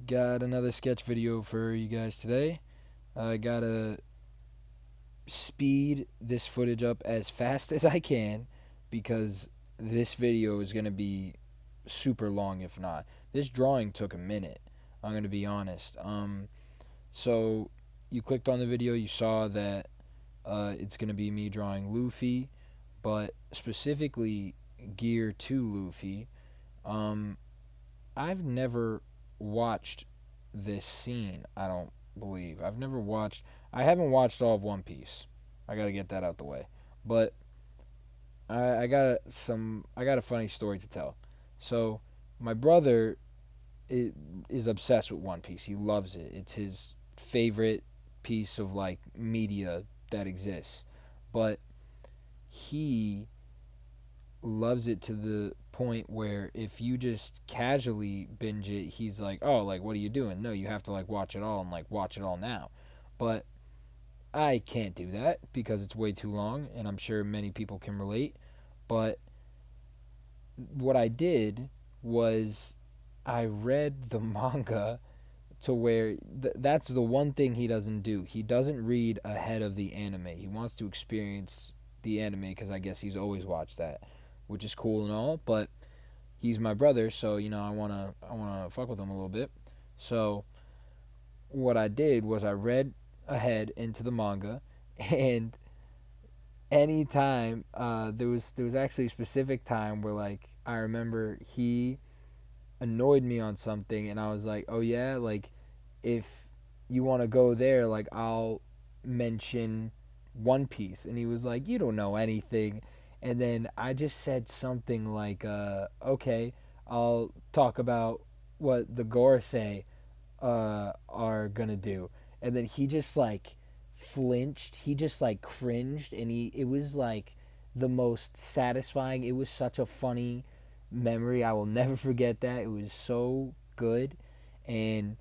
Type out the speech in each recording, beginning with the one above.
Got another sketch video for you guys today. I gotta speed this footage up as fast as I can because this video is gonna be super long if not. This drawing took a minute. I'm gonna be honest. So you clicked on the video, you saw that it's gonna be me drawing Luffy, but specifically Gear 2 Luffy. Um, I've never watched this scene. I don't believe I've never watched. I haven't watched all of One Piece. I gotta get that out the way. But I got some. I got a funny story to tell. So my brother is obsessed with One Piece. He loves it. It's his favorite piece of like media that exists. But he loves it to the point where if you just casually binge it, he's like, "Oh, like what are you doing? No, you have to like watch it all and like watch it all now." But I can't do that because it's way too long and I'm sure many people can relate. But what I did was I read the manga to where that's the one thing he doesn't do. He doesn't read ahead of the anime. He wants to experience the anime because I guess he's always watched that, which is cool and all, but he's my brother, so I wanna fuck with him a little bit. So what I did was I read ahead into the manga, and anytime there was actually a specific time where like I remember he annoyed me on something, and I was like, oh yeah, like if you want to go there, like I'll mention One Piece, and he was like, you don't know anything. And then I just said something like, okay, I'll talk about what the Gorosei are gonna do. And then he just like flinched. He just like cringed, and it was like the most satisfying. It was such a funny memory. I will never forget that. It was so good, and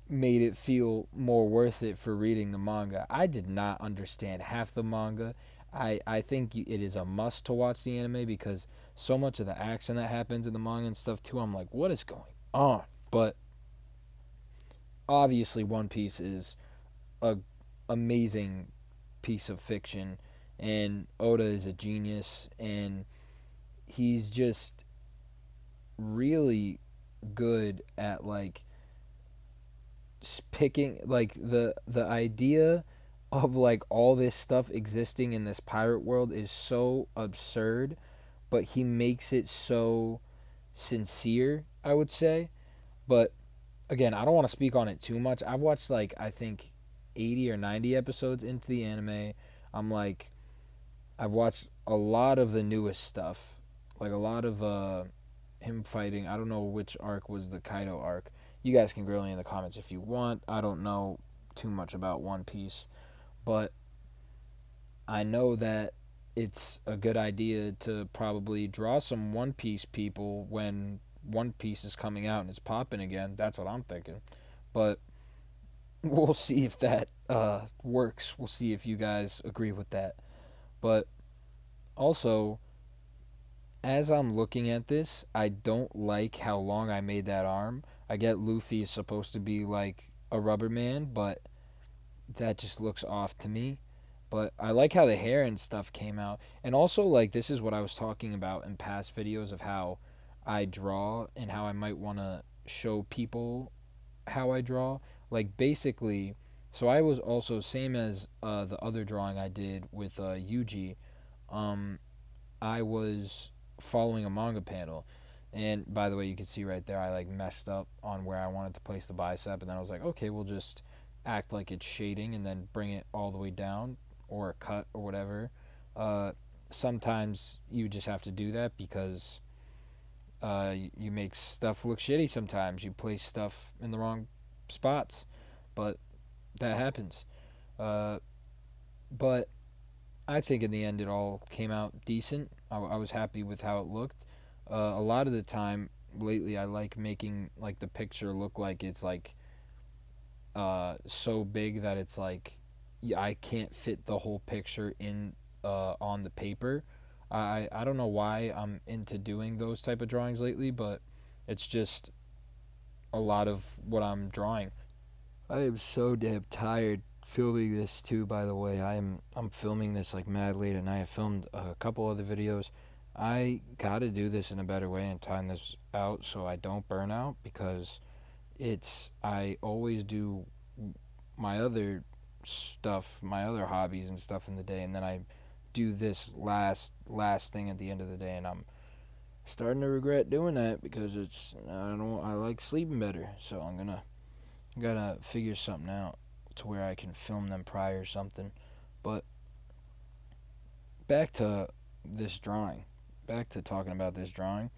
made it feel more worth it for reading the manga. I did not understand half the manga. I think it is a must to watch the anime because so much of the action that happens in the manga and stuff too. I'm like, what is going on? But obviously, One Piece is a amazing piece of fiction, and Oda is a genius, and he's just really good at like picking like the idea of like all this stuff existing in this pirate world is so absurd, but he makes it so sincere, I would say. But again, I don't want to speak on it too much. I've watched like I think 80 or 90 episodes into the anime. I'm like I've watched a lot of the newest stuff, like a lot of him fighting. I don't know which arc was the Kaido arc. You guys can grill me in the comments if you want. I don't know too much about One Piece, but I know that it's a good idea to probably draw some One Piece people when One Piece is coming out and it's popping again. That's what I'm thinking. But we'll see if that works. We'll see if you guys agree with that. But also, as I'm looking at this, I don't like how long I made that arm. I get Luffy is supposed to be like a rubber man, but that just looks off to me. But I like how the hair and stuff came out. And also, like, this is what I was talking about in past videos of how I draw and how I might want to show people how I draw. Like, basically, so I was also, same as the other drawing I did with Yuji, um, I was following a manga panel. And by the way, you can see right there, I like messed up on where I wanted to place the bicep, and then I was like, okay, we'll just act like it's shading and then bring it all the way down or a cut or whatever. Uh, Sometimes you just have to do that because you make stuff look shitty sometimes. You place stuff in the wrong spots, but that happens. Uh, but I think in the end it all came out decent. I was happy with how it looked. A lot of the time lately, I like making like the picture look like it's like so big that it's like yeah, I can't fit the whole picture in on the paper. I don't know why I'm into doing those type of drawings lately, but it's just a lot of what I'm drawing. I am so damn tired filming this too. By the way, I'm filming this like mad late at night. I filmed a couple other videos. I gotta do this in a better way and time this out so I don't burn out, because I always do my other stuff, my other hobbies and stuff in the day, and then I do this last thing at the end of the day, and I'm starting to regret doing that because I like sleeping better. So gotta figure something out to where I can film them prior or something. But back to this drawing. Back to talking about this drawing.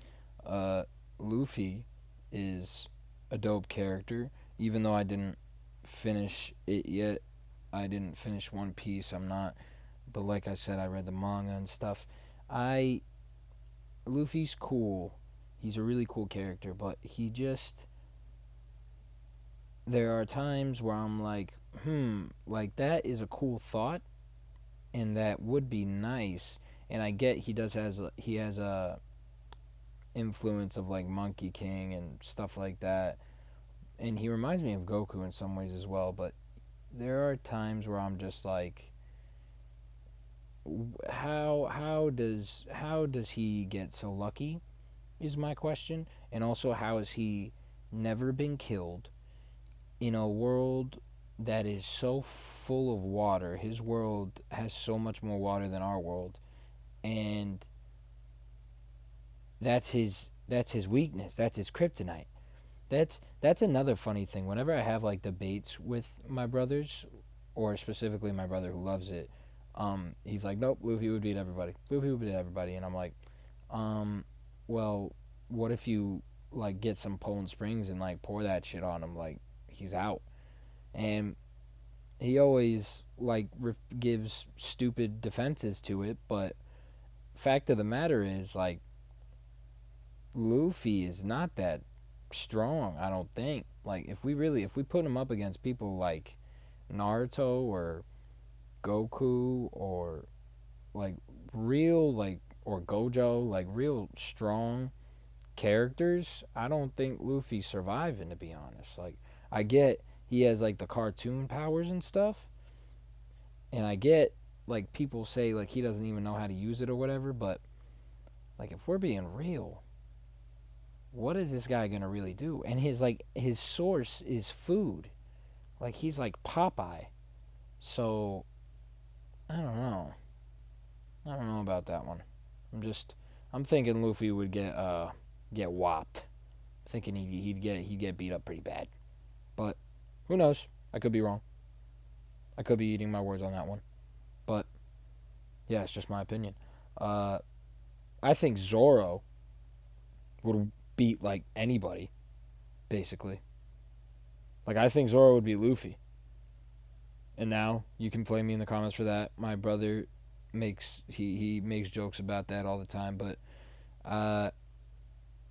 Uh, Luffy is a dope character, even though I didn't finish it yet. I didn't finish One Piece. I'm not, but like I said, I read the manga and stuff. I Luffy's cool. He's a really cool character, but there are times where I'm like, like that is a cool thought, and that would be nice. And I get he has a influence of like Monkey King and stuff like that, and he reminds me of Goku in some ways as well. But there are times where I'm just like, how does he get so lucky? Is my question, and also how has he never been killed in a world that is so full of water? His world has so much more water than our world, and that's his weakness. That's his kryptonite. That's another funny thing. Whenever I have like debates with my brothers, or specifically my brother who loves it, he's like, "Nope, Luffy would beat everybody. Luffy would beat everybody," and I'm like, um, well, what if you like get some Poland Springs and like pour that shit on him? Like he's out. And he always like gives stupid defenses to it, but fact of the matter is like Luffy is not that strong, I don't think. Like if we put him up against people like Naruto or Goku or like real like or Gojo, like real strong characters, I don't think Luffy's surviving, to be honest. Like I get he has like the cartoon powers and stuff, and I get like people say like he doesn't even know how to use it or whatever, but like if we're being real, what is this guy gonna really do? And his source is food. Like he's like Popeye. So I don't know. I don't know about that one. I'm thinking Luffy would get whopped. Thinking he'd get beat up pretty bad. But who knows? I could be wrong. I could be eating my words on that one. But yeah, it's just my opinion. Uh, I think Zoro would beat like anybody, basically. Like I think Zoro would beat Luffy. And now you can flame me in the comments for that. My brother he makes jokes about that all the time, but uh,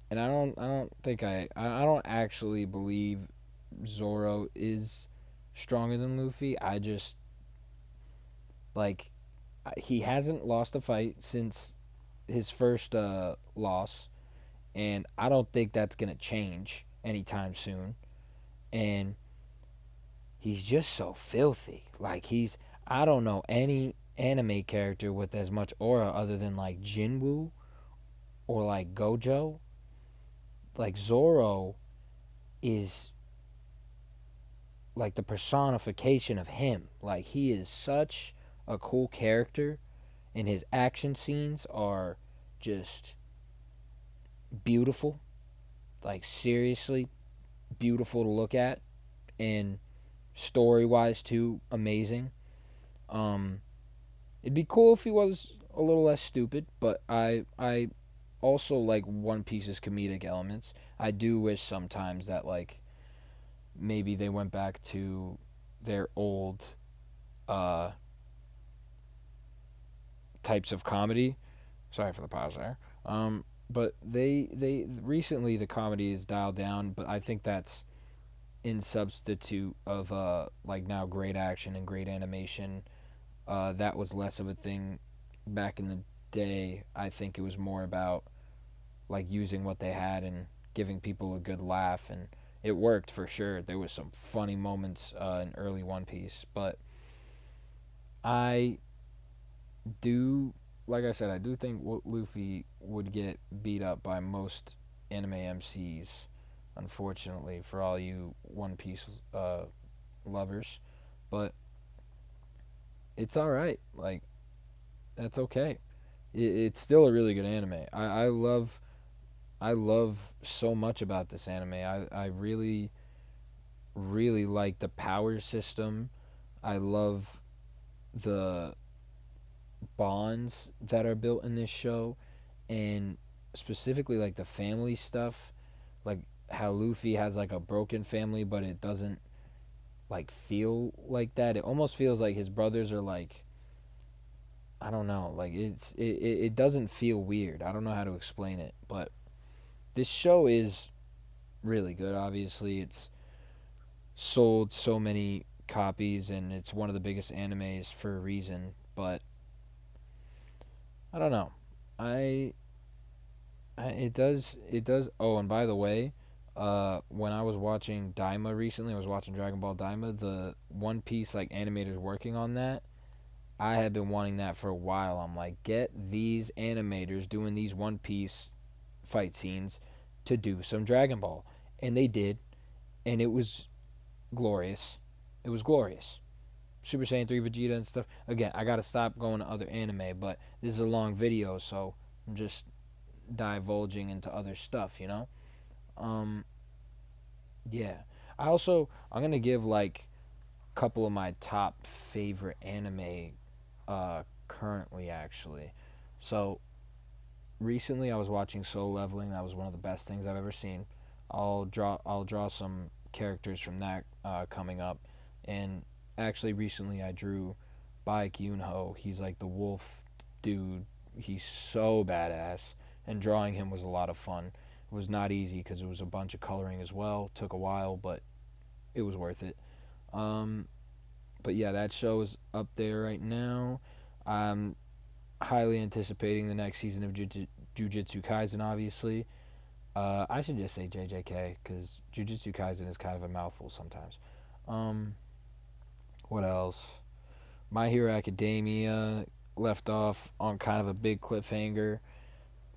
and I don't actually believe Zoro is stronger than Luffy. I just like he hasn't lost a fight since his first loss, and I don't think that's gonna change anytime soon. And he's just so filthy. Like I don't know any anime character with as much aura other than like Jinwoo or like Gojo. Like Zoro is like the personification of him. Like he is such a cool character, and his action scenes are just beautiful. Like seriously beautiful to look at, and story wise too, amazing. Um, it'd be cool if he was a little less stupid, but I also like One Piece's comedic elements. I do wish sometimes that like maybe they went back to their old uh types of comedy. Sorry for the pause there. But they recently the comedy is dialed down, but I think that's in substitute of like now great action and great animation. That was less of a thing back in the day. I think it was more about like using what they had and giving people a good laugh, it worked for sure. There was some funny moments in early One Piece, but I do, like I said, I do think Luffy would get beat up by most anime MCs, unfortunately, for all you One Piece lovers. But it's all right. Like, that's okay. It's still a really good anime. I love so much about this anime. I really really like the power system. I love the bonds that are built in this show, and specifically like the family stuff, like how Luffy has like a broken family, but it doesn't like feel like that. It almost feels like his brothers are like, I don't know, like it doesn't feel weird. I don't know how to explain it, but this show is really good. Obviously, it's sold so many copies and it's one of the biggest animes for a reason, but I don't know. I, it does. Oh, and by the way, when I was watching Daima recently, I was watching Dragon Ball Daima. The One Piece like animators working on that. I had been wanting that for a while. I'm like, get these animators doing these One Piece fight scenes to do some Dragon Ball, and they did, and it was glorious. It was glorious. Super Saiyan 3 Vegeta and stuff. Again, I gotta stop going to other anime, but this is a long video, so I'm just divulging into other stuff, you know? Um, yeah. I'm gonna give like a couple of my top favorite anime currently actually. So recently I was watching Soul Leveling. That was one of the best things I've ever seen. I'll draw some characters from that coming up, and actually recently I drew Baek Yoonho. He's like the wolf dude. He's so badass, and drawing him was a lot of fun. It was not easy because it was a bunch of coloring as well. Took a while, but it was worth it. Um, but yeah, that show is up there right now. I'm highly anticipating the next season of Jujutsu Kaisen. Obviously, I should just say JJK because Jujutsu Kaisen is kind of a mouthful sometimes. Um, what else? My Hero Academia left off on kind of a big cliffhanger.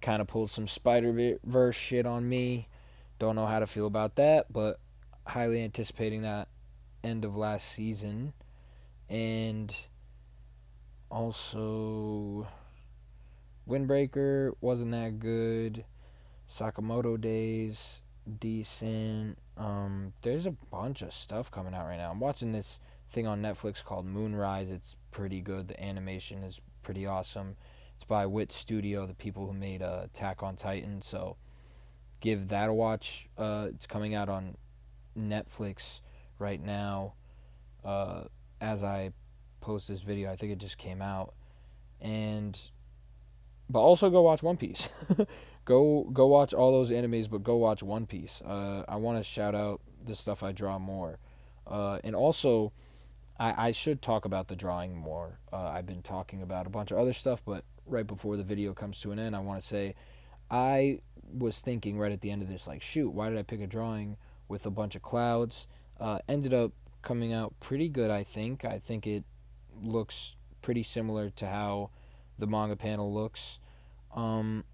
Kind of pulled some Spider Verse shit on me. Don't know how to feel about that, but highly anticipating that end of last season. And also, Windbreaker wasn't that good. Sakamoto Days, decent. There's a bunch of stuff coming out right now. I'm watching this thing on Netflix called Moonrise. It's pretty good. The animation is pretty awesome. It's by Wit Studio, the people who made Attack on Titan. So give that a watch. It's coming out on Netflix right now. Uh, as I post this video, I think it just came out. And but also go watch One Piece. Go watch all those animes, but go watch One Piece. I want to shout out the stuff I draw more, and also I should talk about the drawing more. I've been talking about a bunch of other stuff, but right before the video comes to an end, I want to say I was thinking right at the end of this, like, shoot, why did I pick a drawing with a bunch of clouds? Ended up coming out pretty good, I think. I think it looks pretty similar to how the manga panel looks. Um,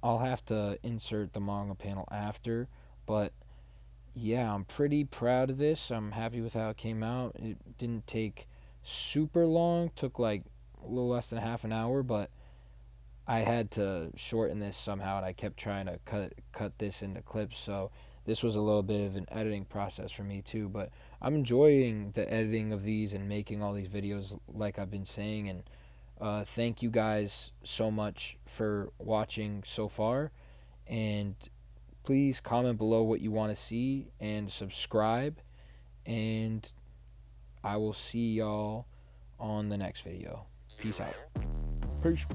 I'll have to insert the manga panel after, but yeah, I'm pretty proud of this. I'm happy with how it came out. It didn't take super long, took like a little less than half an hour, but I had to shorten this somehow, and I kept trying to cut this into clips. So this was a little bit of an editing process for me too. But I'm enjoying the editing of these and making all these videos, like I've been saying. And thank you guys so much for watching so far. And please comment below what you want to see and subscribe. And I will see y'all on the next video. Peace out. Peace.